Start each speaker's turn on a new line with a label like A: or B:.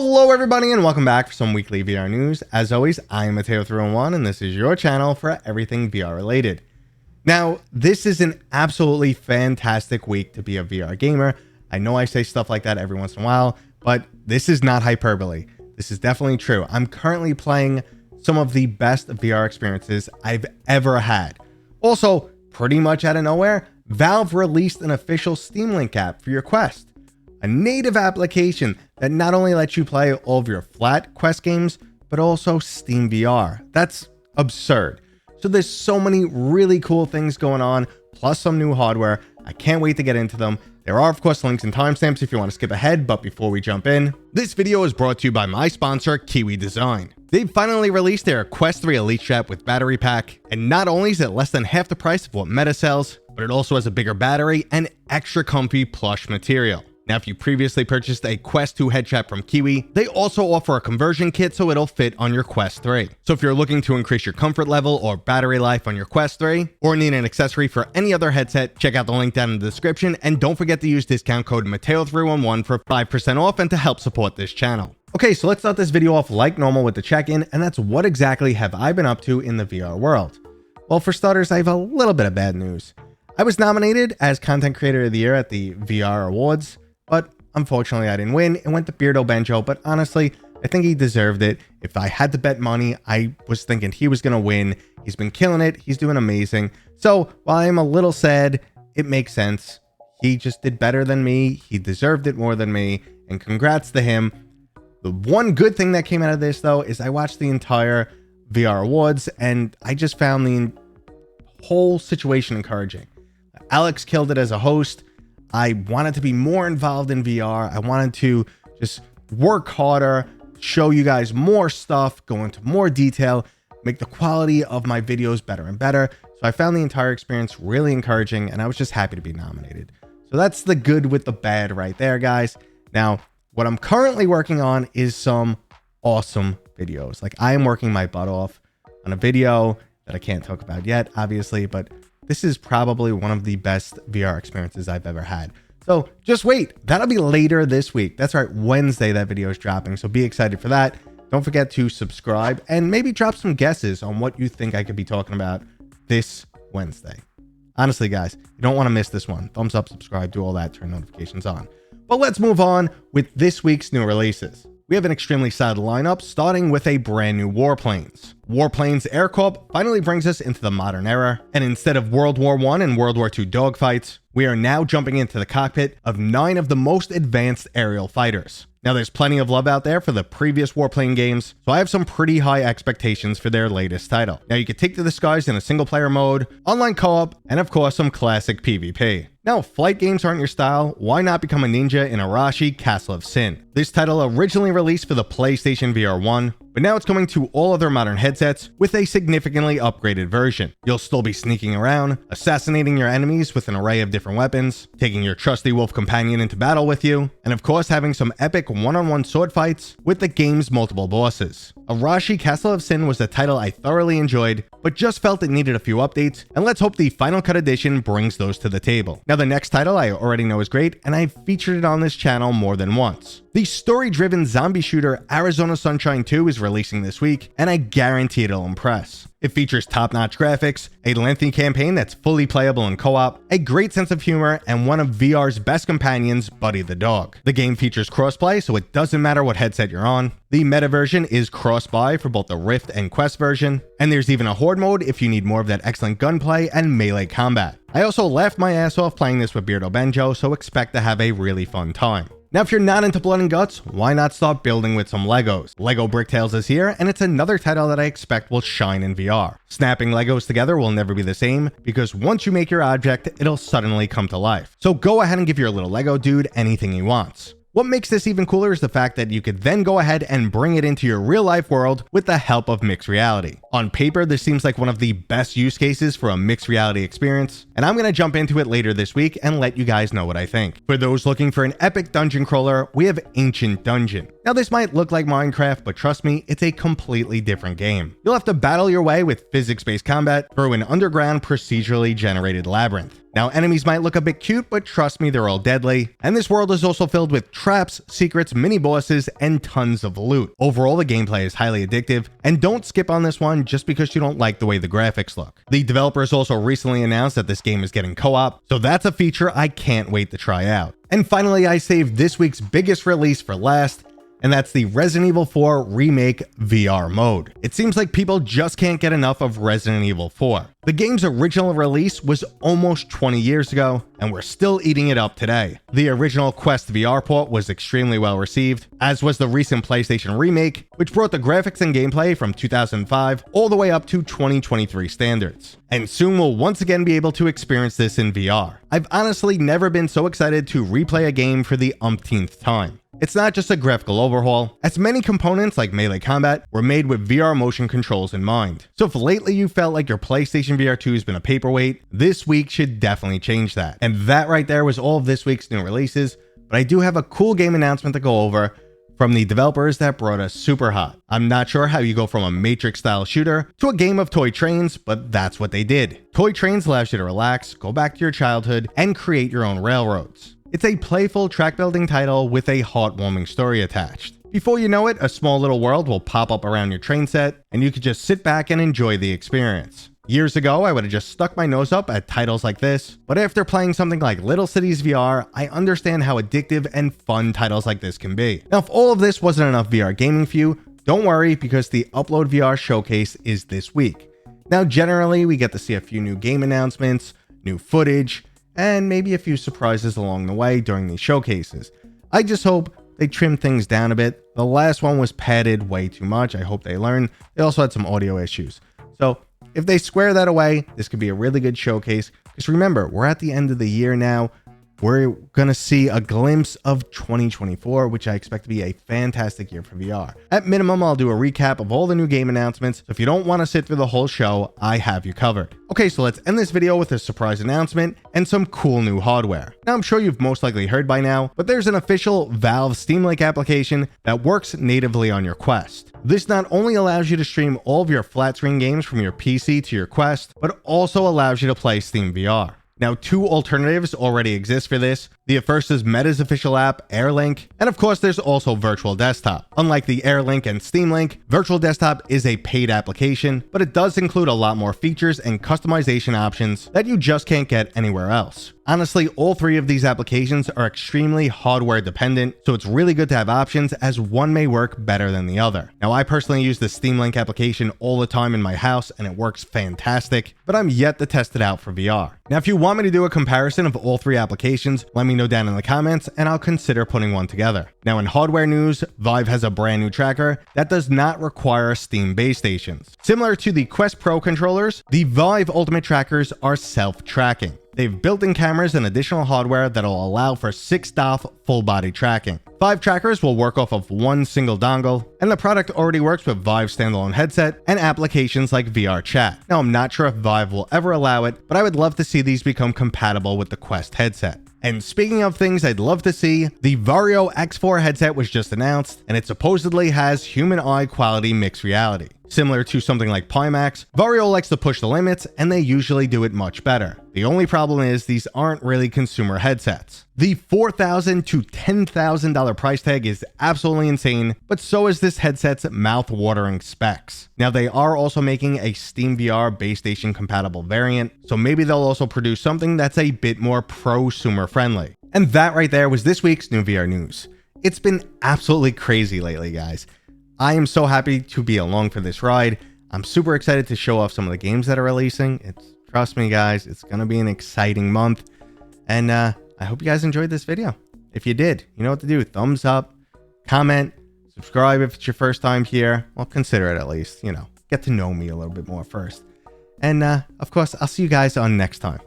A: Hello everybody and welcome back for some weekly VR news. As always, I am Varjo XR-4 and this is your channel for everything VR related. Now, this is an absolutely fantastic week to be a VR gamer. I know I say stuff like that every once in a while, but this is not hyperbole. This is definitely true. I'm currently playing some of the best VR experiences I've ever had. Also, pretty much out of nowhere, Valve released an official Steamlink app for your Quest. A native application that not only lets you play all of your flat Quest games, but also Steam VR. That's absurd. So there's so many really cool things going on, plus some new hardware. I can't wait to get into them. There are, of course, links and timestamps if you want to skip ahead, but before we jump in, this video is brought to you by my sponsor, Kiwi Design. They've finally released their Quest 3 Elite Strap with battery pack, and not only is it less than half the price of what Meta sells, but it also has a bigger battery and extra comfy plush material. Now, if you previously purchased a Quest 2 head strap from Kiwi, they also offer a conversion kit so it'll fit on your Quest 3. So if you're looking to increase your comfort level or battery life on your Quest 3, or need an accessory for any other headset, check out the link down in the description, and don't forget to use discount code Varjo311 for 5% off and to help support this channel. Okay, so let's start this video off like normal with the check-in, and that's what exactly have I been up to in the VR world? Well, for starters, I have a little bit of bad news. I was nominated as Content Creator of the Year at the VR Awards, but unfortunately I didn't win. It went to Beardo Benjo, but honestly, I think he deserved it. If I had to bet money, I was thinking he was going to win. He's been killing it. He's doing amazing. So while I'm a little sad, it makes sense. He just did better than me. He deserved it more than me, and congrats to him. The one good thing that came out of this, though, is I watched the entire VR Awards, and I just found the whole situation encouraging. Alex killed it as a host. I wanted to be more involved in VR. I wanted to just work harder, show you guys more stuff, go into more detail, make the quality of my videos better and better. So I found the entire experience really encouraging, and I was just happy to be nominated. So that's the good with the bad right there, guys. Now, what I'm currently working on is some awesome videos. Like, I am working my butt off on a video that I can't talk about yet, obviously, but this is probably one of the best VR experiences I've ever had. So just wait, that'll be later this week. That's right, Wednesday that video is dropping, so be excited for that. Don't forget to subscribe and maybe drop some guesses on what you think I could be talking about this Wednesday. Honestly, guys, you don't want to miss this one. Thumbs up, subscribe, do all that, turn notifications on. But let's move on with this week's new releases. We have an extremely solid lineup, starting with a brand new Warplanes. Warplanes Air Corp finally brings us into the modern era, and instead of World War I and World War II dogfights, we are now jumping into the cockpit of 9 of the most advanced aerial fighters. Now, there's plenty of love out there for the previous Warplane games, so I have some pretty high expectations for their latest title. Now, you can take to the skies in a single player mode, online co-op, and of course some classic PvP. Now, if flight games aren't your style, why not become a ninja in Arashi Castle of Sin? This title originally released for the PlayStation VR 1, but now it's coming to all other modern headsets with a significantly upgraded version. You'll still be sneaking around, assassinating your enemies with an array of different weapons, taking your trusty wolf companion into battle with you, and of course having some epic one-on-one sword fights with the game's multiple bosses. Arashi Castle of Sin was a title I thoroughly enjoyed, but just felt it needed a few updates, and let's hope the Final Cut Edition brings those to the table. Now, the next title I already know is great, and I've featured it on this channel more than once. The story-driven zombie shooter Arizona Sunshine 2 is releasing this week, and I guarantee it'll impress. It features top-notch graphics, a lengthy campaign that's fully playable in co-op, a great sense of humor, and one of VR's best companions, Buddy the dog. The game features crossplay, so it doesn't matter what headset you're on. The meta version is cross-buy for both the Rift and Quest version, and there's even a Horde mode if you need more of that excellent gunplay and melee combat. I also laughed my ass off playing this with Beardo Benjo, so expect to have a really fun time. Now, if you're not into blood and guts, why not start building with some Legos? Lego Bricktales is here, and it's another title that I expect will shine in VR. Snapping Legos together will never be the same, because once you make your object, it'll suddenly come to life. So go ahead and give your little Lego dude anything he wants. What makes this even cooler is the fact that you could then go ahead and bring it into your real life world with the help of mixed reality. On paper, this seems like one of the best use cases for a mixed reality experience, and I'm going to jump into it later this week and let you guys know what I think. For those looking for an epic dungeon crawler, we have Ancient Dungeon. Now, this might look like Minecraft, but trust me, it's a completely different game. You'll have to battle your way with physics-based combat through an underground procedurally generated labyrinth. Now, enemies might look a bit cute, but trust me, they're all deadly. And this world is also filled with traps, secrets, mini bosses, and tons of loot. Overall, the gameplay is highly addictive, and don't skip on this one just because you don't like the way the graphics look. The developers also recently announced that this game is getting co-op, so that's a feature I can't wait to try out. And finally, I saved this week's biggest release for last, and that's the Resident Evil 4 Remake VR mode. It seems like people just can't get enough of Resident Evil 4. The game's original release was almost 20 years ago, and we're still eating it up today. The original Quest VR port was extremely well received, as was the recent PlayStation Remake, which brought the graphics and gameplay from 2005 all the way up to 2023 standards. And soon we'll once again be able to experience this in VR. I've honestly never been so excited to replay a game for the umpteenth time. It's not just a graphical overhaul, as many components like melee combat were made with VR motion controls in mind. So if lately you felt like your PlayStation VR2 has been a paperweight, this week should definitely change that. And that right there was all of this week's new releases, but I do have a cool game announcement to go over from the developers that brought us Superhot. I'm not sure how you go from a Matrix-style shooter to a game of toy trains, but that's what they did. Toy Trains allows you to relax, go back to your childhood, and create your own railroads. It's a playful track-building title with a heartwarming story attached. Before you know it, a small little world will pop up around your train set, and you can just sit back and enjoy the experience. Years ago, I would have just stuck my nose up at titles like this, but after playing something like Little Cities VR, I understand how addictive and fun titles like this can be. Now, if all of this wasn't enough VR gaming for you, don't worry, because the Upload VR showcase is this week. Now, generally, we get to see a few new game announcements, new footage, and maybe a few surprises along the way during these showcases. I just hope they trim things down a bit. The last one was padded way too much. I hope they learn. They also had some audio issues. So if they square that away, this could be a really good showcase. Because remember, we're at the end of the year now. We're going to see a glimpse of 2024, which I expect to be a fantastic year for VR. At minimum, I'll do a recap of all the new game announcements. So if you don't want to sit through the whole show, I have you covered. Okay, so let's end this video with a surprise announcement and some cool new hardware. Now, I'm sure you've most likely heard by now, but there's an official Valve Steamlink application that works natively on your Quest. This not only allows you to stream all of your flat screen games from your PC to your Quest, but also allows you to play Steam VR. Now, two alternatives already exist for this. The first is Meta's official app, AirLink, and of course there's also Virtual Desktop. Unlike the AirLink and Steamlink, Virtual Desktop is a paid application, but it does include a lot more features and customization options that you just can't get anywhere else. Honestly, all three of these applications are extremely hardware dependent, so it's really good to have options as one may work better than the other. Now, I personally use the Steamlink application all the time in my house and it works fantastic, but I'm yet to test it out for VR. Now, if you want me to do a comparison of all three applications, let me know down in the comments and I'll consider putting one together. Now, in hardware news, Vive has a brand new tracker that does not require Steam base stations. Similar to the Quest Pro controllers, the Vive Ultimate trackers are self-tracking. They've built-in cameras and additional hardware that'll allow for 6 DoF full-body tracking. 5 trackers will work off of one single dongle, and the product already works with Vive's standalone headset and applications like VR Chat. Now, I'm not sure if Vive will ever allow it, but I would love to see these become compatible with the Quest headset. And speaking of things I'd love to see, the Varjo XR-4 headset was just announced, and it supposedly has human eye quality mixed reality. Similar to something like Pimax, Varjo likes to push the limits, and they usually do it much better. The only problem is these aren't really consumer headsets. The $4,000 to $10,000 price tag is absolutely insane, but so is this headset's mouth-watering specs. Now, they are also making a Steam VR base station compatible variant, so maybe they'll also produce something that's a bit more prosumer friendly. And that right there was this week's new VR news. It's been absolutely crazy lately, guys. I am so happy to be along for this ride. I'm super excited to show off some of the games that are releasing. Trust me, guys, it's going to be an exciting month. And I hope you guys enjoyed this video. If you did, you know what to do. Thumbs up, comment, subscribe if it's your first time here. Well, consider it at least, get to know me a little bit more first. And of course, I'll see you guys on next time.